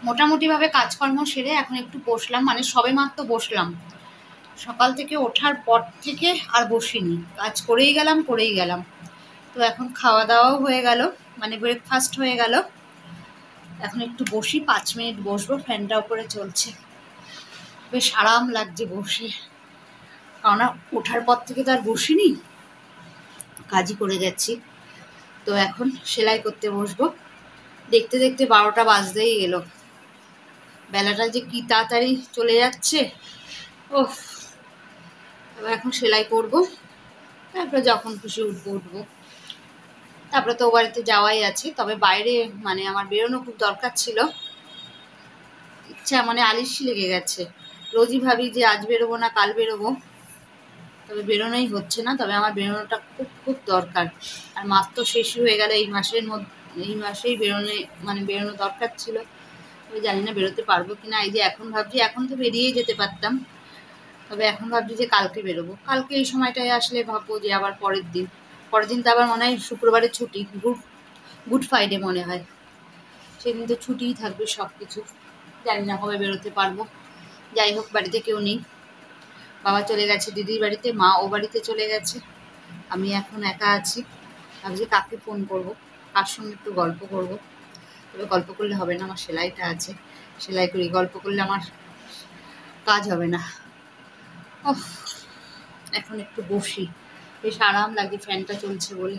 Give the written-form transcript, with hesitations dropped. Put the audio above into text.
মোটামুটিভাবে কাজকর্ম সেরে এখন একটু বসলাম, মানে সবেমাত্র বসলাম। সকাল থেকে ওঠার পর থেকে আর বসিনি, কাজ করেই গেলাম। তো এখন খাওয়া দাওয়াও হয়ে গেল, মানে ব্রেকফাস্ট হয়ে গেল। এখন একটু বসি, 5 মিনিট বসবো, ফ্যানটা উপরে চলছে, বেশ আরাম লাগছে বসে। কেননা ওঠার পর থেকে তো আর বসিনি, কাজই করে যাচ্ছি। তো এখন সেলাই করতে বসবো। দেখতে দেখতে 12টা বাজতেই গেল, বেলাটা যে কি তাড়াতাড়ি চলে যাচ্ছে। ওহ, এবার এখন সেলাই করব, তারপরে যখন খুশি উঠবো। তারপরে তো ও বাড়িতে যাওয়াই আছে, তবে বাইরে মানে আমার বেরোনো খুব দরকার ছিল। ইচ্ছা মানে আলিশি লেগে গেছে, রোজই ভাবি যে আজ বেরোবো না কাল বেরোবো, তবে বেরোনোই হচ্ছে না। তবে আমার বেরোনোটা খুব খুব দরকার, আর মাস তো শেষই হয়ে গেল। এই মাসেই বেরোনো দরকার ছিল। তবে জানি না বেরোতে পারবো কিনা। এই যে এখন ভাবছি, এখন তো বেরিয়েই যেতে পারতাম, তবে এখন ভাবছি যে কালকে বেরোবো। কালকে এই সময়টায় আসলে ভাববো যে আবার পরের দিন তো আবার মনে হয় শুক্রবারে ছুটি, গুড ফ্রাইডে মনে হয়, সেদিন তো ছুটিই থাকবে সব কিছু। জানি না কবে বেরোতে পারবো। যাই হোক, বাড়িতে কেউ নেই, বাবা চলে গেছে দিদির বাড়িতে, মা ও বাড়িতে চলে গেছে, আমি এখন একা আছি। ভাবছি কাকে ফোন করব, কার সঙ্গে একটু গল্প করব। তবে গল্প করলে হবে না, আমার সেলাইটা আছে, সেলাই করি। গল্প করলে আমার কাজ হবে না। ওহ, এখন একটু বসি, বেশ আরাম লাগে ফ্যানটা চলছে বলে।